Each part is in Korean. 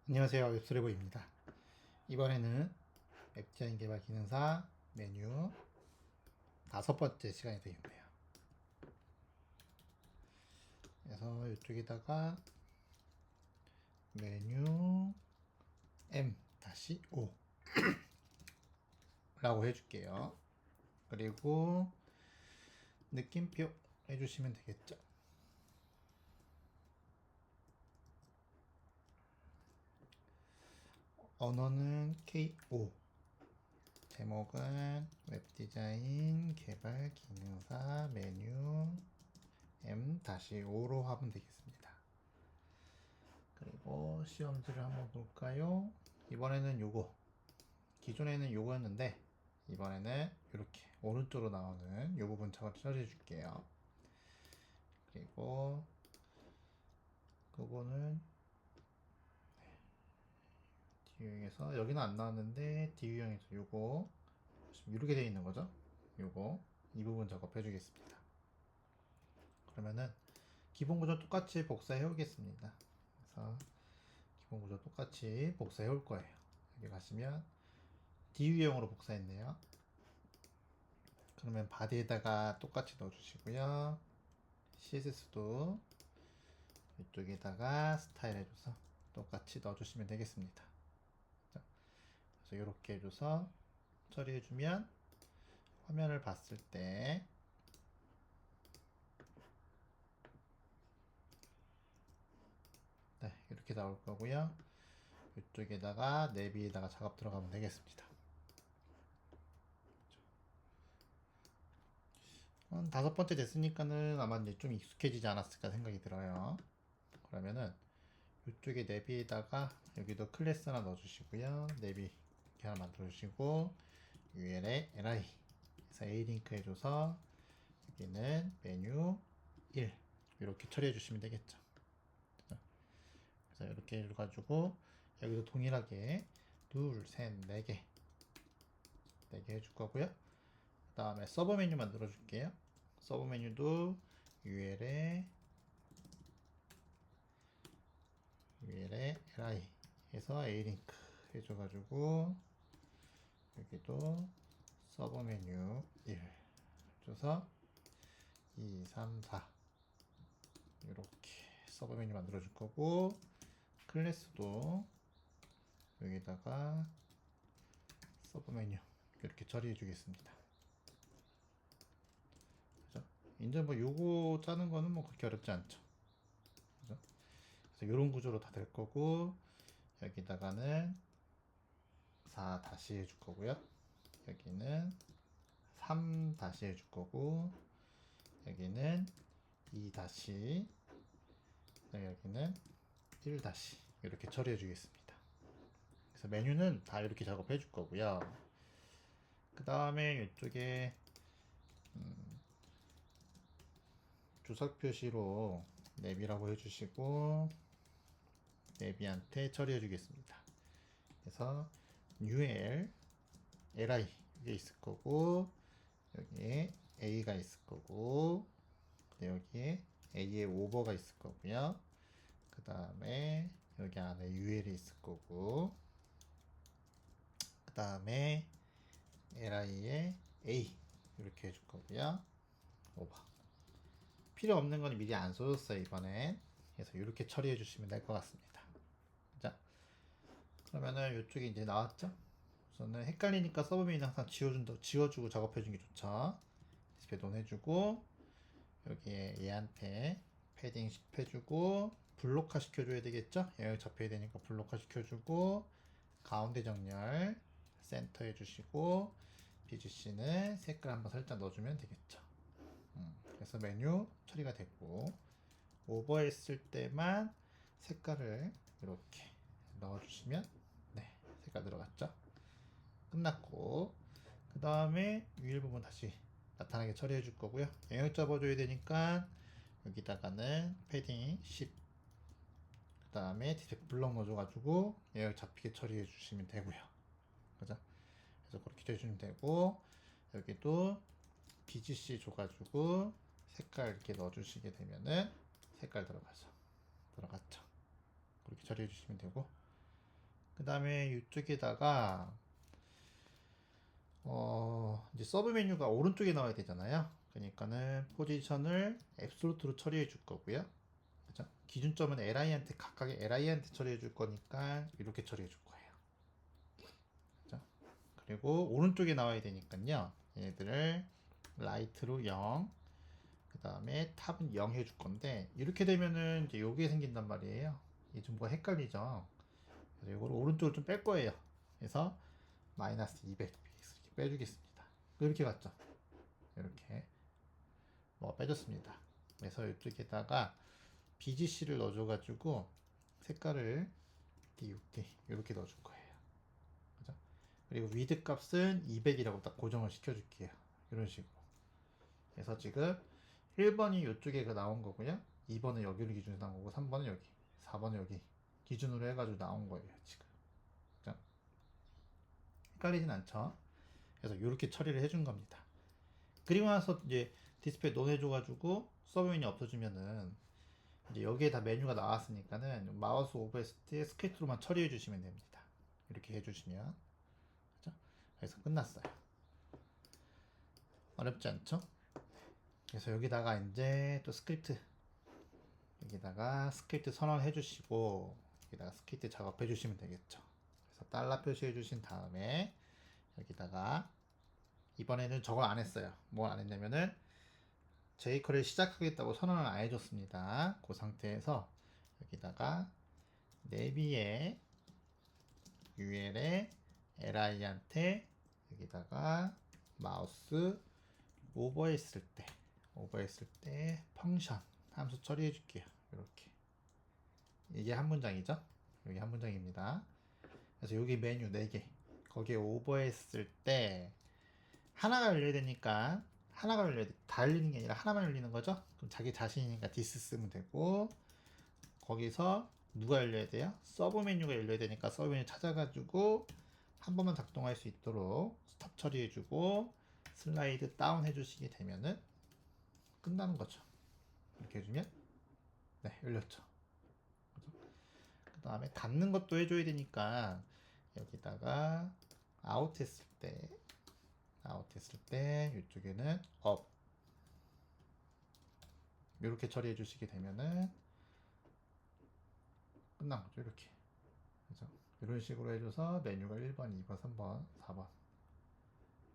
안녕하세요. 웹스레보입니다. 이번에는 웹디자인 개발 기능사 메뉴 5번째 시간이 되겠네요. 그래서 이쪽에다가 메뉴 M-5 라고 해줄게요. 그리고 느낌표 해주시면 되겠죠. 언어는 K5, 제목은 웹디자인 개발 기능사 메뉴 M-5로 하면 되겠습니다. 그리고 시험지를 한번 볼까요? 이번에는 요거, 기존에는 요거였는데 이번에는 이렇게 오른쪽으로 나오는 요 부분 처리해 줄게요. 그리고 그거는 D유형에서 여기는 안 나왔는데 D유형에서 요거 이렇게 되어 있는 거죠. 요거 이 부분 작업해 주겠습니다. 그러면은 기본 구조 똑같이 복사해 오겠습니다. 그래서 기본 구조 똑같이 복사해 올 거예요. 여기 가시면 D유형으로 복사했네요. 그러면 바디에다가 똑같이 넣어주시고요. CSS도 이쪽에다가 스타일 해줘서 똑같이 넣어주시면 되겠습니다. 그래서 이렇게 해줘서 처리해주면 화면을 봤을 때 네, 이렇게 나올 거고요. 이쪽에다가 내비에다가 작업 들어가면 되겠습니다. 5번째 됐으니까는 아마 이제 좀 익숙해지지 않았을까 생각이 들어요. 그러면은 이쪽에 내비에다가 여기도 클래스 하나 넣어주시고요. 내비 이렇게 하나 만들어주시고 UL에 LI 그래서 A 링크 해줘서 여기는 메뉴 1 이렇게 처리해 주시면 되겠죠. 그래서 이렇게 해가지고 여기도 동일하게 둘, 셋, 4개 4개 해줄 거고요. 그 다음에 서버 메뉴 만들어 줄게요. 서버 메뉴도 UL에 LI 해서 A 링크 해줘가지고 여기도 서버 메뉴 1 줘서 2, 3, 4 이렇게 서버 메뉴 만들어 줄 거고 클래스도 여기다가 서브 메뉴 이렇게 처리해 주겠습니다. 그죠? 이제 뭐 요거 짜는 거는 뭐 그렇게 어렵지 않죠. 그죠? 그래서 이런 구조로 다 될 거고 여기다가는 4 다시 해줄 거고요. 여기는 3 다시 해줄 거고 여기는 2 다시 여기는 1 다시 이렇게 처리해 주겠습니다. 그래서 메뉴는 다 이렇게 작업해 줄 거고요. 그 다음에 이쪽에 주석 표시로 내비라고 해주시고 내비한테 처리해 주겠습니다. 그래서 UL, LI 이게 있을 거고 여기에 A가 있을 거고 여기에 A의 오버가 있을 거고요. 그 다음에 여기 안에 UL이 있을 거고 그 다음에 LI에 A 이렇게 해줄 거고요. 오버 필요 없는 건 미리 안 써줬어요 이번엔. 그래서 이렇게 처리해 주시면 될 것 같습니다. 자, 그러면은 이쪽에 이제 나왔죠? 우선은 헷갈리니까 서브 메뉴 항상 지워주고 작업해주는 게 좋죠. 디스플레이 해주고 여기에 얘한테 패딩 10 해주고 블록화 시켜줘야 되겠죠? 여기 잡혀야 되니까 블록화 시켜주고 가운데 정렬 센터 해주시고 BGC는 색깔 한번 살짝 넣어주면 되겠죠. 그래서 메뉴 처리가 됐고 오버했을 때만 색깔을 이렇게 넣어주시면 네 색깔 들어갔죠. 끝났고 그 다음에 위에 부분 다시 나타나게 처리해 줄 거고요. 영역 잡아줘야 되니까 여기다가는 패딩 10 그 다음에 디텍 블럭 넣어줘가지고 영역 잡히게 처리해 주시면 되고요. 그죠? 그래서 그렇게 해주시면 되고 여기도 BGC 줘가지고 색깔 이렇게 넣어주시게 되면은 색깔 들어갔죠. 그렇게 처리해 주시면 되고 그 다음에 이쪽에다가 이제 서브 메뉴가 오른쪽에 나와야 되잖아요. 그러니까는 포지션을 앱솔루트로 처리해 줄 거고요. 그죠? 기준점은 li한테 각각의 li한테 처리해 줄 거니까 이렇게 처리해 줄 거예요. 그죠? 그리고 오른쪽에 나와야 되니까요. 얘들을 라이트로 0, 그 다음에 탑은 0 해줄 건데 이렇게 되면은 이제 요게 생긴단 말이에요. 이게 좀 뭐가 헷갈리죠. 그래서 이걸 오른쪽으로 좀 뺄 거예요. 그래서 마이너스 200 이렇게 빼주겠습니다. 이렇게 갔죠. 이렇게 뭐 빼줬습니다. 그래서 이쪽에다가 BGC를 넣어줘가지고 색깔을 D6D 이렇게 넣어줄 거예요. 그죠? 그리고 위드 값은 200이라고 딱 고정을 시켜줄게요. 이런 식으로. 그래서 지금 1번이 이쪽에 나온 거고요. 2번은 여기를 기준으로 나온 거고 3번은 여기, 4번은 여기 기준으로 해가지고 나온 거예요. 지금. 그죠? 헷갈리진 않죠? 그래서 이렇게 처리를 해준 겁니다. 그리고 나서 이제 디스플레이 논 해줘가지고 서브 메뉴 없어지면은 이제 여기에 다 메뉴가 나왔으니까는 마우스 오버했을 때 스케이트로만 처리해 주시면 됩니다. 이렇게 해주시면 그죠? 그래서 끝났어요. 어렵지 않죠? 그래서 여기다가 이제 또 스크립트 여기다가 스크립트 선언해 주시고 여기다가 스크립트 작업해 주시면 되겠죠. 그래서 달러 표시해 주신 다음에 여기다가 이번에는 저걸 안 했어요. 뭘 안 했냐면은 제이커를 시작하겠다고 선언을 안 해줬습니다. 그 상태에서 여기다가 내비에 UL에 li한테 여기다가 마우스 오버했을 때 펑션 함수 처리해 줄게요. 이렇게 이게 한 문장이죠. 여기 한 문장입니다. 그래서 여기 메뉴 4개 거기에 오버했을 때 하나가 열려야 되니까 하나가 열려야 돼. 다 열리는 게 아니라 하나만 열리는 거죠. 그럼 자기 자신이니까 디스 쓰면 되고 거기서 누가 열려야 돼요? 서브 메뉴가 열려야 되니까 서브 메뉴 찾아가지고 한 번만 작동할 수 있도록 스탑 처리해주고 슬라이드 다운 해주시게 되면은 끝나는 거죠. 이렇게 해주면 네 열렸죠. 그 다음에 닫는 것도 해줘야 되니까 여기다가 아웃 했을 때 이쪽에는 업 이렇게 처리해 주시게 되면은 끝난 거죠. 이렇게 그래서 이런 식으로 해줘서 메뉴가 1번, 2번, 3번, 4번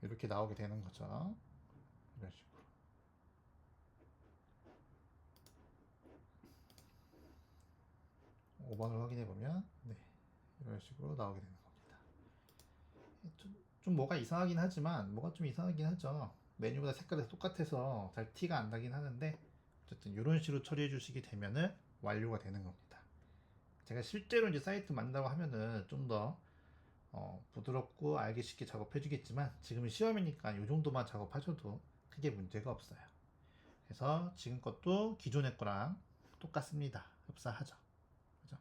이렇게 나오게 되는 거죠. 이런 식으로 5번을 확인해 보면 네, 이런 식으로 나오게 되는 겁니다. 좀 뭐가 이상하긴 하지만 뭐가 좀 이상하긴 하죠. 메뉴보다 색깔이 똑같아서 잘 티가 안 나긴 하는데 어쨌든 이런 식으로 처리해 주시게 되면은 완료가 되는 겁니다. 제가 실제로 이제 사이트 만든다고 하면은 좀 더 부드럽고 알기 쉽게 작업해 주겠지만 지금은 시험이니까 이 정도만 작업하셔도 크게 문제가 없어요. 그래서 지금 것도 기존의 거랑 똑같습니다. 흡사하죠. 그죠?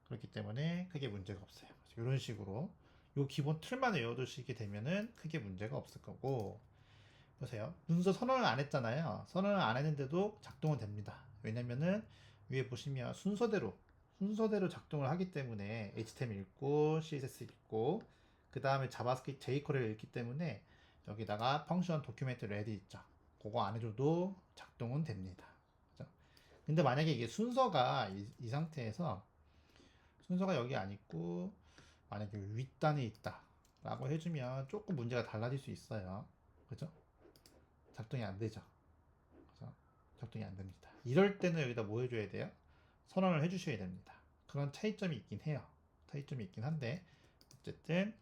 그렇기 때문에 크게 문제가 없어요. 이런 식으로 요 기본 틀만 외워두시게 되면은 크게 문제가 없을 거고 보세요. 문서 선언을 안 했잖아요. 선언을 안 했는데도 작동은 됩니다. 왜냐면은 위에 보시면 순서대로 작동을 하기 때문에 HTML 읽고 CSS 읽고 그 다음에 자바스크립트 jQuery를 읽기 때문에 여기다가 펑션 도큐멘트 레디 있죠. 그거 안 해줘도 작동은 됩니다. 그죠? 근데 만약에 이게 순서가 이 상태에서 순서가 여기 안 있고 만약에 윗단에 있다 라고 해주면 조금 문제가 달라질 수 있어요. 그죠? 작동이 안 되죠. 그죠? 작동이 안 됩니다. 이럴 때는 여기다 뭐 해줘야 돼요? 선언을 해주셔야 됩니다. 그런 차이점이 있긴 해요. 차이점이 있긴 한데 어쨌든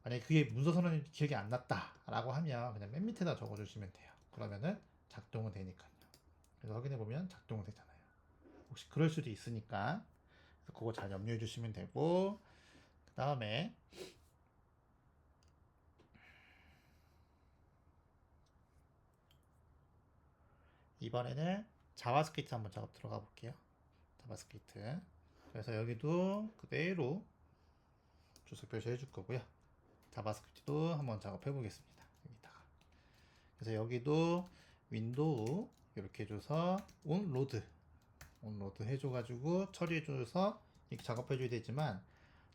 만약에 그게 문서 선언이 기억이 안 났다 라고 하면 그냥 맨 밑에다 적어주시면 돼요. 그러면은 작동은 되니까요. 그래서 확인해 보면 작동은 되잖아요. 혹시 그럴 수도 있으니까 그거 잘 염려해 주시면 되고 그 다음에 이번에는 자바스크립트 한번 작업 들어가 볼게요. 자바스크립트. 그래서 여기도 그대로 주소 표시해 줄 거고요. 자바스크립트도 한번 작업해 보겠습니다. 여기다가. 그래서 여기도 윈도우 이렇게 해줘서 온로드 해줘가지고 처리해줘서 이렇게 작업해줘야 되지만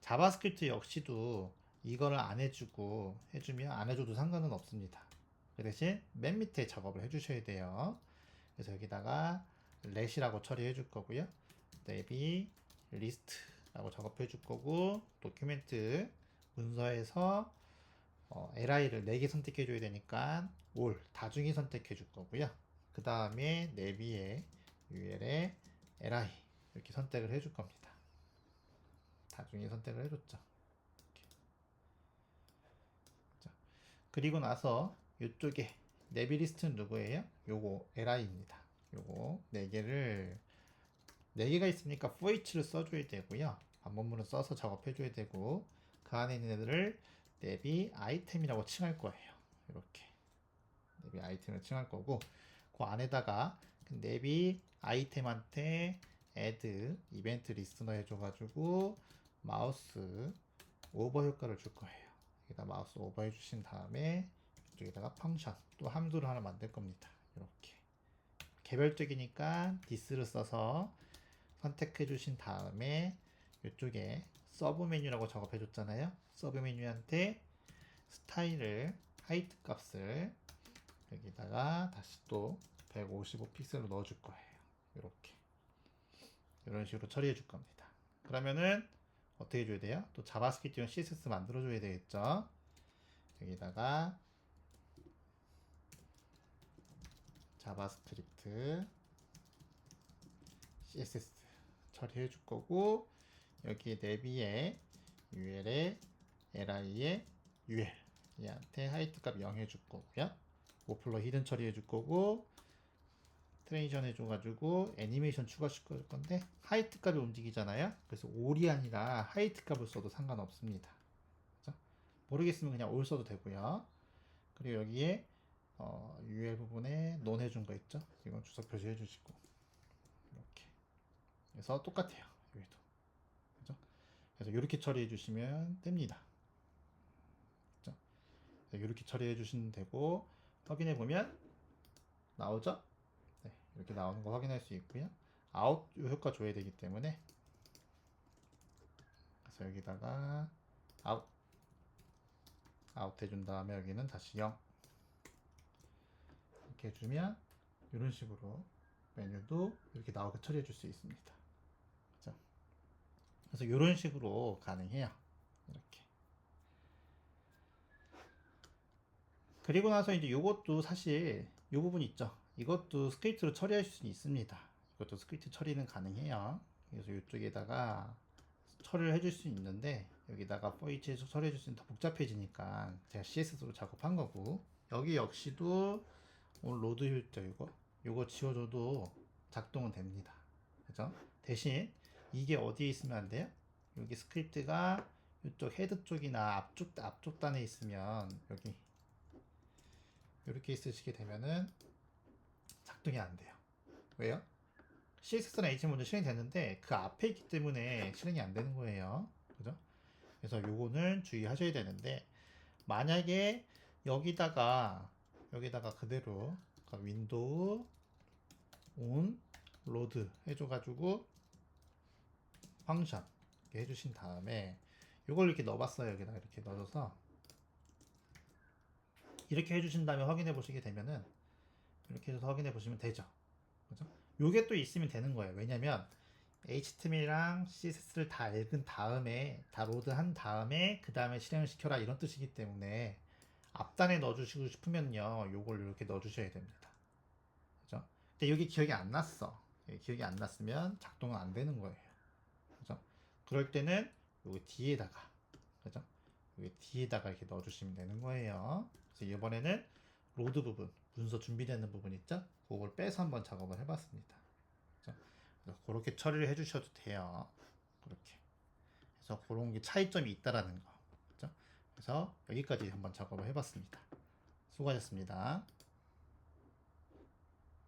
자바스크립트 역시도 이거를 안 해주고 해주면 안 해줘도 상관은 없습니다. 그 대신 맨 밑에 작업을 해주셔야 돼요. 그래서 여기다가 렛이라고 처리해 줄 거고요. 랩이 리스트라고 작업해 줄 거고, 도큐멘트 문서에서 li를 4개 선택해 줘야 되니까 all 다중이 선택해 줄 거고요. 그 다음에 내비에 ul에 li 이렇게 선택을 해 줄 겁니다. 다중이 선택을 해줬죠. 자, 그리고 나서 이쪽에 내비 리스트는 누구예요? 요거 li입니다. 요거 4개를 4개가 있으니까 forH를 써줘야 되고요. 반복문을 써서 작업해줘야 되고, 그 안에 있는 애들을 내비 아이템이라고 칭할 거예요. 이렇게 내비 아이템을 칭할 거고, 그 안에다가 내비 아이템한테 add 이벤트 리스너 해줘가지고 마우스 오버 효과를 줄 거예요. 여기다 마우스 오버 해주신 다음에 이쪽에다가 펑션 또 함수를 하나 만들 겁니다. 이렇게 개별적이니까 this를 써서 선택해 주신 다음에 이쪽에 서브 메뉴라고 작업해 줬잖아요. 서브 메뉴한테 스타일을 하이트 값을 여기다가 다시 또 155 픽셀로 넣어 줄 거예요. 이렇게 이런 식으로 처리해 줄 겁니다. 그러면은 어떻게 해줘야 돼요? 또 자바스크립트용 CSS 만들어 줘야 되겠죠. 여기다가 자바스크립트 CSS 처리해 줄 거고, 여기 내비에 ul에 li에 ul 얘한테 하이트 값 0 해줄 거고요. 오플러 히든 처리해 줄 거고, 트랜지션 해줘가지고 애니메이션 추가시킬 건데 하이트 값이 움직이잖아요. 그래서 올이 아니라 하이트 값을 써도 상관없습니다. 그렇죠? 모르겠으면 그냥 올 써도 되고요. 그리고 여기에 ul 부분에 논 해준 거 있죠? 이건 주석 표시해 주시고, 이렇게 그래서 똑같아요. 여기도. 그죠? 그래서 이렇게 처리해 주시면 됩니다. 그죠? 이렇게 처리해 주시면 되고, 확인해 보면 나오죠? 네, 이렇게 나오는 거 확인할 수 있고요. 아웃 효과 줘야 되기 때문에, 그래서 여기다가 아웃 해준 다음에 여기는 다시 0 이렇게 해주면 이런 식으로 메뉴도 이렇게 나오게 처리해 줄 수 있습니다. 그죠? 그래서 이런 식으로 가능해요. 이렇게. 그리고 나서 이제 이것도 사실 이 부분 있죠. 이것도 스크립트로 처리할 수 있습니다. 이것도 스크립트 처리는 가능해요. 그래서 이쪽에다가 처리를 해줄 수 있는데, 여기다가 for에서 처리해 줄 수 있는 더 복잡해지니까 제가 CSS로 작업한 거고, 여기 역시도 오늘 로드 필터 이거 지워줘도 작동은 됩니다. 그죠? 대신 이게 어디에 있으면 안 돼요? 여기 스크립트가 이쪽 헤드 쪽이나 앞쪽 단에 있으면 여기 이렇게 있으시게 되면은 작동이 안 돼요. 왜요? CSS나 HTML 먼저 실행이 됐는데 그 앞에 있기 때문에 실행이 안 되는 거예요. 그죠? 그래서 요거는 주의하셔야 되는데, 만약에 여기다가 그대로 윈도우 온 로드 해줘가지고 펑션 이렇게 해주신 다음에 요걸 이렇게 넣어봤어요. 여기다 이렇게 넣어줘서 이렇게 해주신 다음에 확인해 보시게 되면은 이렇게 해서 확인해 보시면 되죠. 그죠? 요게 또 있으면 되는 거예요. 왜냐면 HTML이랑 CSS를 다 읽은 다음에 다 로드한 다음에 그 다음에 실행을 시켜라 이런 뜻이기 때문에 앞단에 넣어주시고 싶으면요 요걸 이렇게 넣어주셔야 됩니다. 그죠? 근데 여기 기억이 안 났어. 기억이 안 났으면 작동은 안 되는 거예요. 그죠? 그럴 때는 여기 뒤에다가, 그죠? 여기 뒤에다가 이렇게 넣어주시면 되는 거예요. 그래서 이번에는 로드 부분, 문서 준비되는 부분 있죠? 그걸 빼서 한번 작업을 해봤습니다. 그죠? 그래서 그렇게 처리를 해주셔도 돼요. 그렇게. 그래서 그런 게 차이점이 있다라는 거. 그죠? 그래서 여기까지 한번 작업을 해봤습니다. 수고하셨습니다.